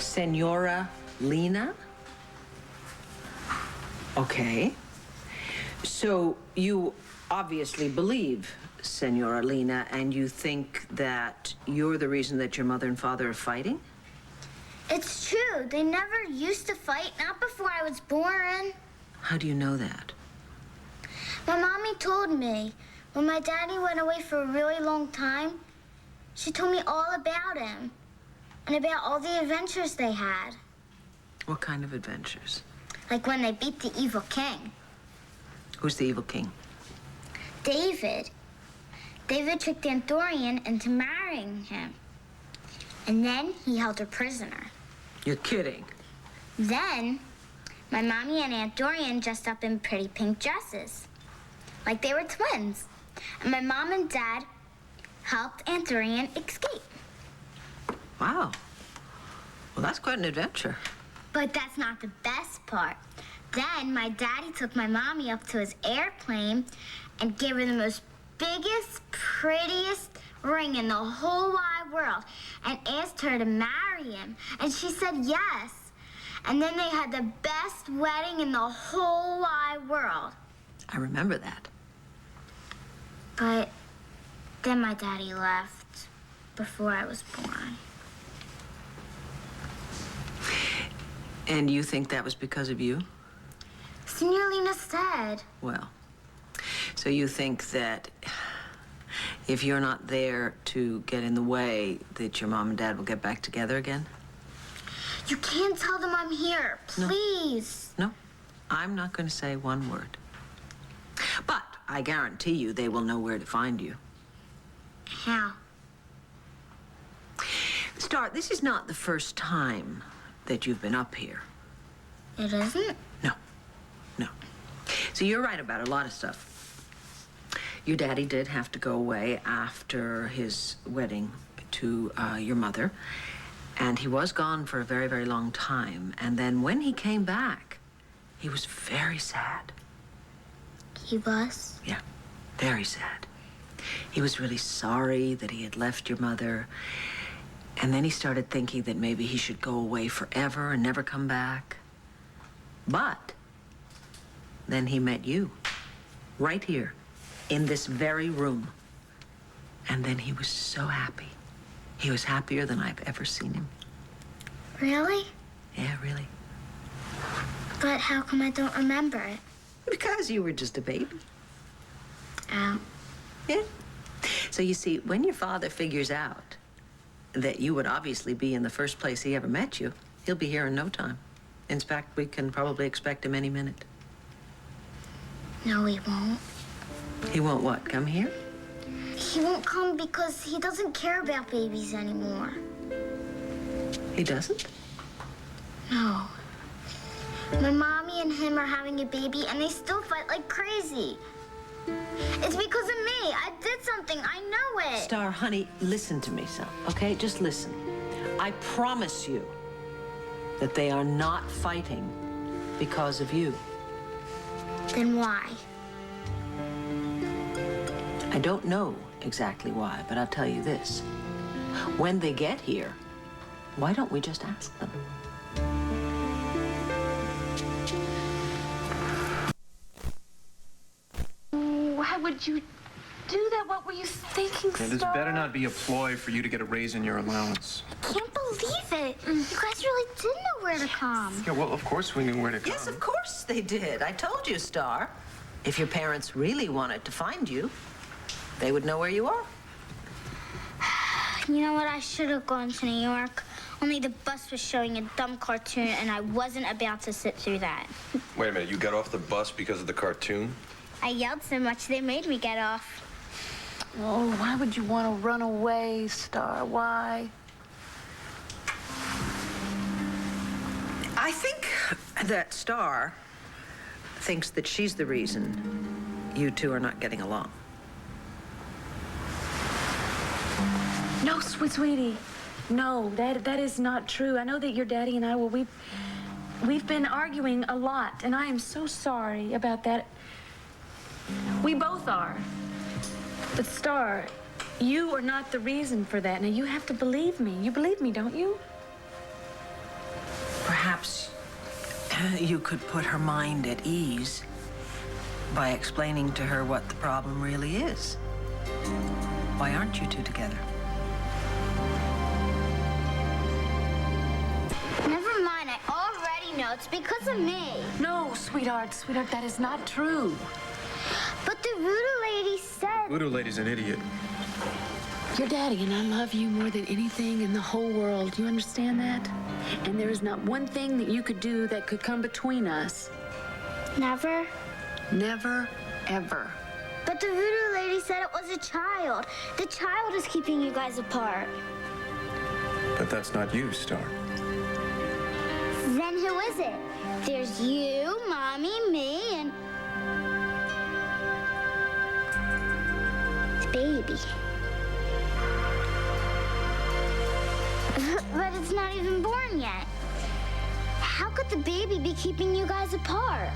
Senora Lena? Okay. So you obviously believe Senora Lena, and you think that you're the reason that your mother and father are fighting? It's true. They never used to fight, not before I was born. How do you know that? My mommy told me. When my daddy went away for a really long time, she told me all about him and about all the adventures they had. What kind of adventures? Like when they beat the evil king. Who's the evil king? David. David tricked Aunt Dorian into marrying him. And then he held her prisoner. You're kidding. Then, my mommy and Aunt Dorian dressed up in pretty pink dresses, like they were twins. And my mom and dad helped Aunt Dorian escape. Wow. Well, that's quite an adventure. But that's not the best part. Then my daddy took my mommy up to his airplane and gave her the most biggest, prettiest ring in the whole wide world and asked her to marry him. And she said yes. And then they had the best wedding in the whole wide world. I remember that. But then my daddy left before I was born. And you think that was because of you? Signorina said. Well, so you think that if you're not there to get in the way, that your mom and dad will get back together again? You can't tell them I'm here, please. No, I'm not going to say one word. But I guarantee you they will know where to find you. How? Starr, this is not the first time that you've been up here. It isn't? No. So you're right about a lot of stuff. Your daddy did have to go away after his wedding to your mother. And he was gone for a very, very long time. And then when he came back, he was very sad. He was? Yeah, very sad. He was really sorry that he had left your mother. And then he started thinking that maybe he should go away forever and never come back. But then he met you, right here, in this very room. And then he was so happy. He was happier than I've ever seen him. Really? Yeah, really. But how come I don't remember it? Because you were just a baby. Oh. Yeah. So you see, when your father figures out that you would obviously be in the first place he ever met you, he'll be here in no time. In fact, we can probably expect him any minute. No, he won't. He won't what, come here? He won't come because he doesn't care about babies anymore. He doesn't? No. My mommy and him are having a baby and they still fight like crazy. It's because of me. I did something. I know it. Starr, honey, listen to me, son, okay? Just listen. I promise you that they are not fighting because of you. Then why? I don't know exactly why, but I'll tell you this. When they get here, why don't we just ask them? Why would you do that? What were you thinking, Starr? This better not be a ploy for you to get a raise in your allowance. I can't believe it. You guys really did know where to come. Yeah, well, of course we knew where to come. Yes, of course they did. I told you, Starr. If your parents really wanted to find you, they would know where you are. You know what? I should have gone to New York. Only the bus was showing a dumb cartoon, and I wasn't about to sit through that. Wait a minute, you got off the bus because of the cartoon? I yelled so much they made me get off. Oh, why would you want to run away, Starr? Why? I think that Starr thinks that she's the reason you two are not getting along. No, sweetie. No, that is not true. I know that your daddy and I, well, we've been arguing a lot, and I am so sorry about that. We both are. But Starr, you are not the reason for that. Now, you have to believe me. You believe me, don't you? Perhaps you could put her mind at ease by explaining to her what the problem really is. Why aren't you two together? Never mind, I already know it's because of me. No, sweetheart, that is not true. But the voodoo lady said... Voodoo lady's an idiot. Your daddy and I love you more than anything in the whole world. You understand that? And there is not one thing that you could do that could come between us. Never? Never, ever. But the voodoo lady said it was a child. The child is keeping you guys apart. But that's not you, Starr. Then who is it? There's you, Mommy, me, and... the baby. But it's not even born yet. How could the baby be keeping you guys apart?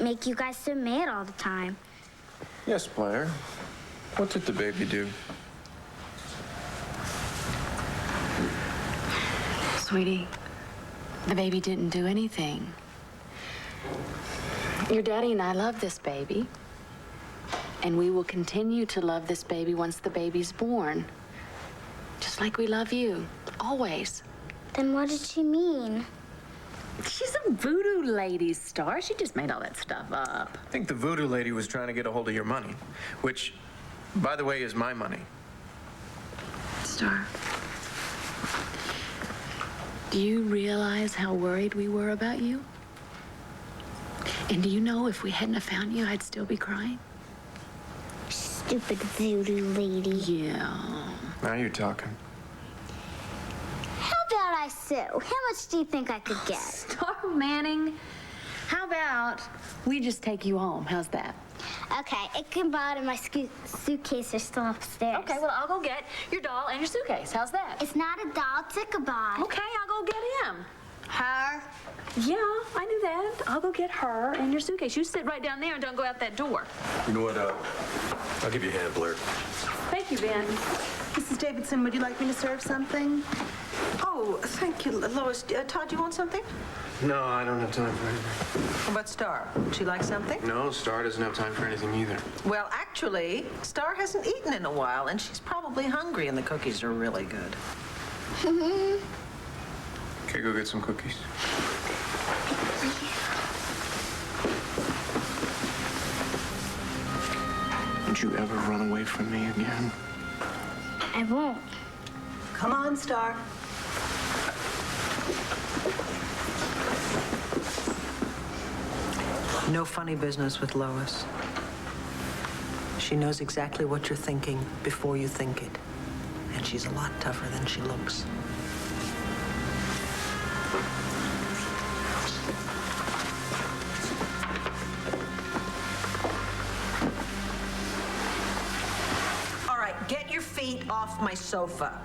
Make you guys so mad all the time. Yes, Blair. What did the baby do? Sweetie, the baby didn't do anything. Your daddy and I love this baby. And we will continue to love this baby once the baby's born. Just like we love you, always. Then what did she mean? She's a voodoo lady, Starr. She just made all that stuff up. I think the voodoo lady was trying to get a hold of your money, which, by the way, is my money. Starr, do you realize how worried we were about you? And do you know if we hadn't have found you, I'd still be crying? Stupid voodoo lady. Yeah. Now you're talking. How about I sue? How much do you think I could get? Starr Manning, how about we just take you home? How's that? Okay, it can bother my suitcase are still upstairs. Okay, well, I'll go get your doll and your suitcase. How's that? It's not a doll, it's Ichabod. Okay, I'll go get him. Her? Yeah, I knew that. I'll go get her and your suitcase. You sit right down there and don't go out that door. You know what, I'll give you a hand, Blair. Thank you, Ben. Mrs. Davidson, would you like me to serve something? Oh, thank you, Lois. Todd, you want something? No, I don't have time for anything. How about Starr? Would she like something? No, Starr doesn't have time for anything either. Well, actually, Starr hasn't eaten in a while, and she's probably hungry, and the cookies are really good. Okay, go get some cookies. Don't you ever run away from me again? I won't. Come on, Starr. No funny business with Lois. She knows exactly what you're thinking before you think it. And she's a lot tougher than she looks. All right, get your feet off my sofa.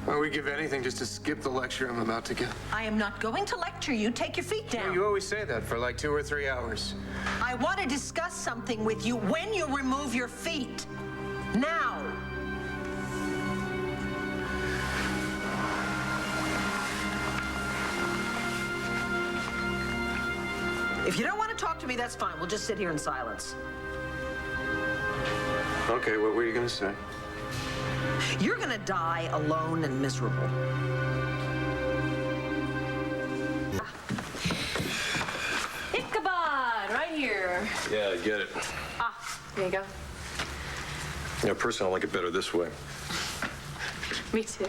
Well, we give anything just to skip the lecture I'm about to get. I am not going to lecture you. Take your feet down. You always say that for like 2 or 3 hours. I want to discuss something with you when you remove your feet. Now. If you don't want to talk to me, that's fine. We'll just sit here in silence. Okay, what were you going to say? You're going to die alone and miserable. Ichabod, right here. Yeah, I get it. Ah, there you go. Yeah, personally, I like it better this way. Me too.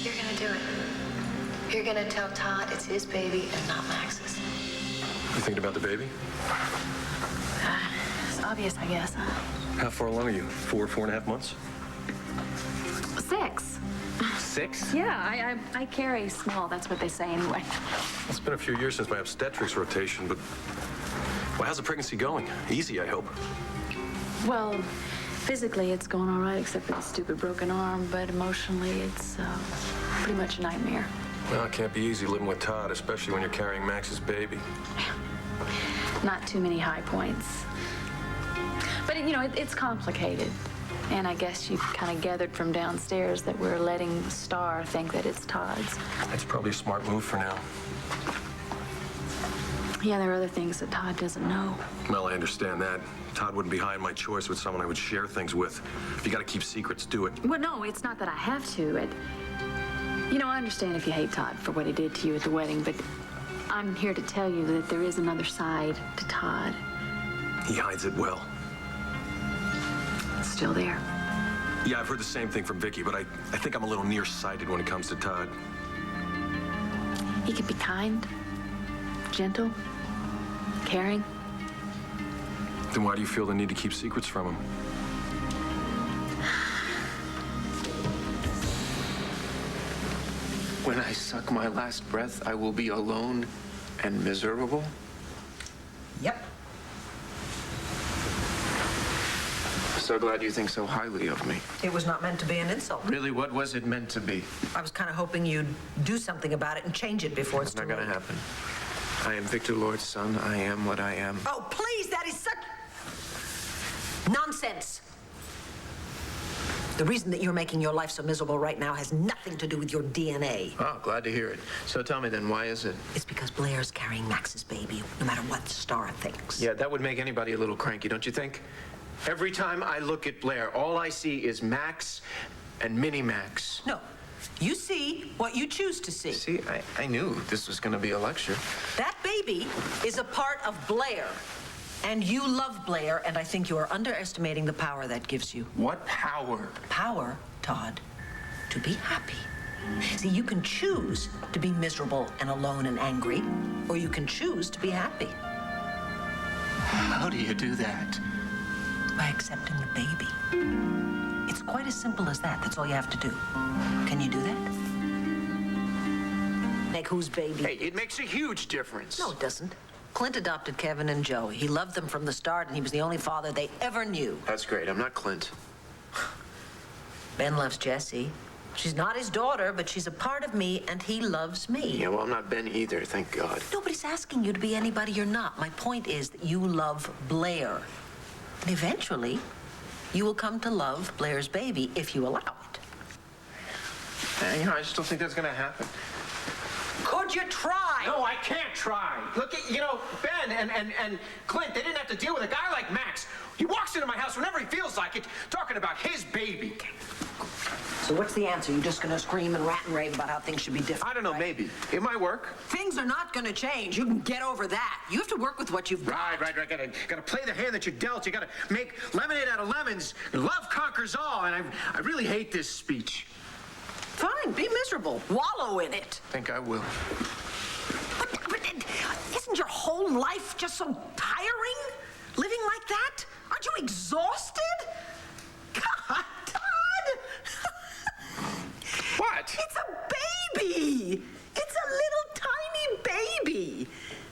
You're gonna do it. You're gonna tell Todd it's his baby and not Max's. You thinking about the baby? It's obvious, I guess, huh? How far along are you? 4.5 months? 6. 6? Yeah, I carry small. That's what they say anyway. It's been a few years since my obstetrics rotation, but... Well, how's the pregnancy going? Easy, I hope. Well, physically it's going all right, except for the stupid broken arm, but emotionally it's pretty much a nightmare. Well, it can't be easy living with Todd, especially when you're carrying Max's baby. Not too many high points. But, it's complicated. And I guess you kind of gathered from downstairs that we're letting Starr think that it's Todd's. That's probably a smart move for now. Yeah, there are other things that Todd doesn't know. Well, I understand that. Todd wouldn't be high in my choice with someone I would share things with. If you got to keep secrets, do it. Well, no, it's not that I have to. I understand if you hate Todd for what he did to you at the wedding, but I'm here to tell you that there is another side to Todd. He hides it well. It's still there. Yeah, I've heard the same thing from Vicki, but I think I'm a little nearsighted when it comes to Todd. He can be kind, gentle, caring. Then why do you feel the need to keep secrets from him? When I suck my last breath, I will be alone and miserable? Yep. So glad you think so highly of me. It was not meant to be an insult. Really, what was it meant to be? I was kind of hoping you'd do something about it and change it before it's It's not too gonna late. happen. I am Victor Lord's son. I am what I am. Oh, please, that is such nonsense. The reason that you're making your life so miserable right now has nothing to do with your DNA. Oh, glad to hear it. So tell me then, why is it? It's because Blair's carrying Max's baby, no matter what Starr thinks. Yeah, that would make anybody a little cranky, don't you think? Every time I look at Blair, all I see is Max and Mini Max. No, you see what you choose to see. See, I knew this was going to be a lecture. That baby is a part of Blair. And you love Blair, and I think you are underestimating the power that gives you. What power? Power, Todd, to be happy. See, you can choose to be miserable and alone and angry, or you can choose to be happy. How do you do that? By accepting the baby. It's quite as simple as that. That's all you have to do. Can you do that? Make whose baby? Hey, it makes a huge difference. No, it doesn't. Clint adopted Kevin and Joey. He loved them from the start, and he was the only father they ever knew. That's great. I'm not Clint. Ben loves Jessie. She's not his daughter, but she's a part of me, and he loves me. Yeah, well, I'm not Ben either, thank God. Nobody's asking you to be anybody you're not. My point is that you love Blair. And eventually, you will come to love Blair's baby if you allow it. I just don't think that's going to happen. Could you try? No, I can't try. Look, Ben and Clint, they didn't have to deal with a guy like Max. He walks into my house whenever he feels like it, talking about his baby. So what's the answer? You're just going to scream and rant and rave about how things should be different? I don't know, right? maybe. It might work. Things are not going to change. You can get over that. You have to work with what you've got. Right. Gotta play the hand that you're dealt. You gotta make lemonade out of lemons. Love conquers all, and I really hate this speech. Fine, be miserable. Wallow in it. Think I will. But isn't your whole life just so tiring? Living like that? Aren't you exhausted? God, Todd! What? It's a baby! It's a little tiny baby!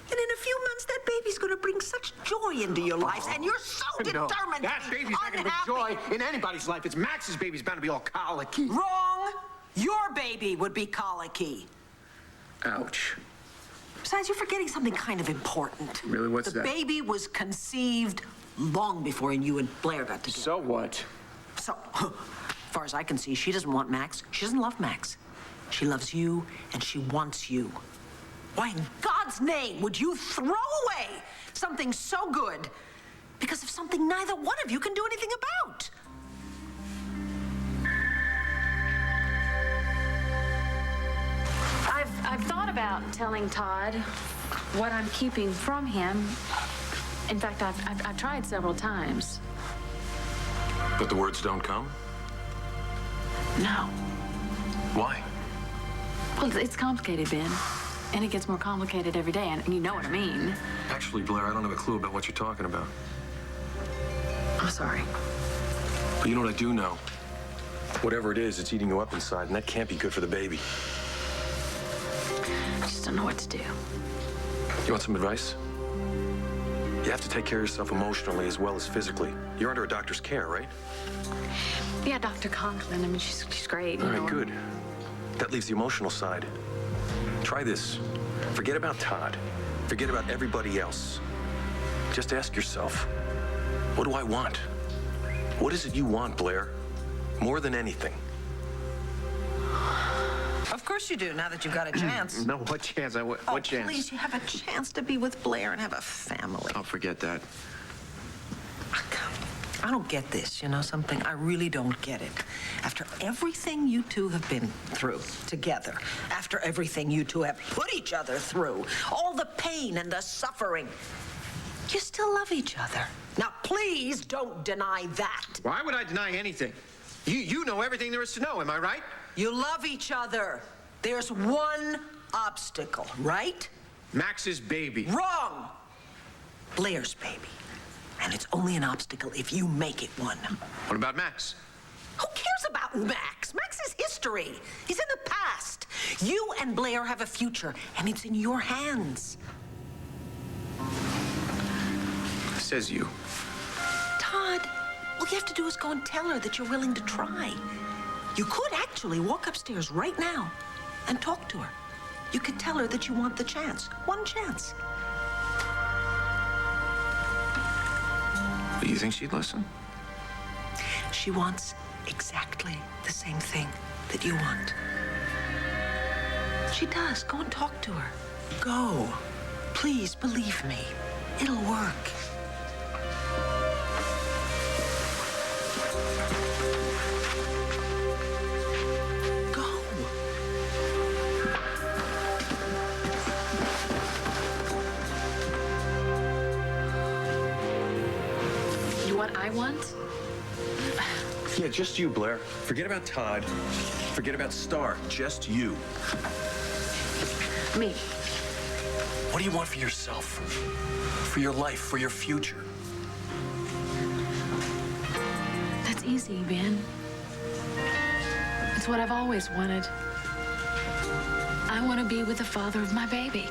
And in a few months, that baby's gonna bring such joy into your lives, and you're so determined That to be baby's not gonna bring unhappy. joy in anybody's life. It's Max's baby's bound to be all colicky. Wrong! Your baby would be colicky. Ouch. Besides, you're forgetting something kind of important. Really? What's the that? The baby was conceived long before you and Blair got together. So what? So, as far as I can see, she doesn't want Max. She doesn't love Max. She loves you, and she wants you. Why in God's name would you throw away something so good because of something neither one of you can do anything about? I've thought about telling Todd what I'm keeping from him. In fact, I've tried several times. But the words don't come? No. Why? Well, it's complicated, Ben. And it gets more complicated every day, and you know what I mean. Actually, Blair, I don't have a clue about what you're talking about. I'm sorry. But you know what I do know? Whatever it is, it's eating you up inside, and that can't be good for the baby. I just don't know what to do. You want some advice? You have to take care of yourself emotionally as well as physically. You're under a doctor's care, right? Yeah, Dr. Conklin. I mean, she's great. All right, good. That leaves the emotional side. Try this. Forget about Todd. Forget about everybody else. Just ask yourself, What do I want? What is it you want, Blair? More than anything. Of course you do, now that you've got a chance. No, what chance? What chance? Please, you have a chance to be with Blair and have a family. I'll forget that. I don't get this, you know something? I really don't get it. After everything you two have been through together, after everything you two have put each other through, all the pain and the suffering, you still love each other. Now, please don't deny that. Why would I deny anything? You know everything there is to know, am I right? You love each other. There's one obstacle, right? Max's baby. Wrong! Blair's baby. And it's only an obstacle if you make it one. What about Max? Who cares about Max? Max is history. He's in the past. You and Blair have a future, and it's in your hands. Says you. Todd, all you have to do is go and tell her that you're willing to try. You could actually walk upstairs right now and talk to her. You could tell her that you want the chance. One chance. Do you think she'd listen? She wants exactly the same thing that you want. She does. Go and talk to her. Go. Please, believe me. It'll work. Go. You what I want? Yeah, just you, Blair. Forget about Todd. Forget about Starr. Just you. Me. What do you want for yourself? For your life, for your future? That's easy, Ben. It's what I've always wanted. I want to be with the father of my baby.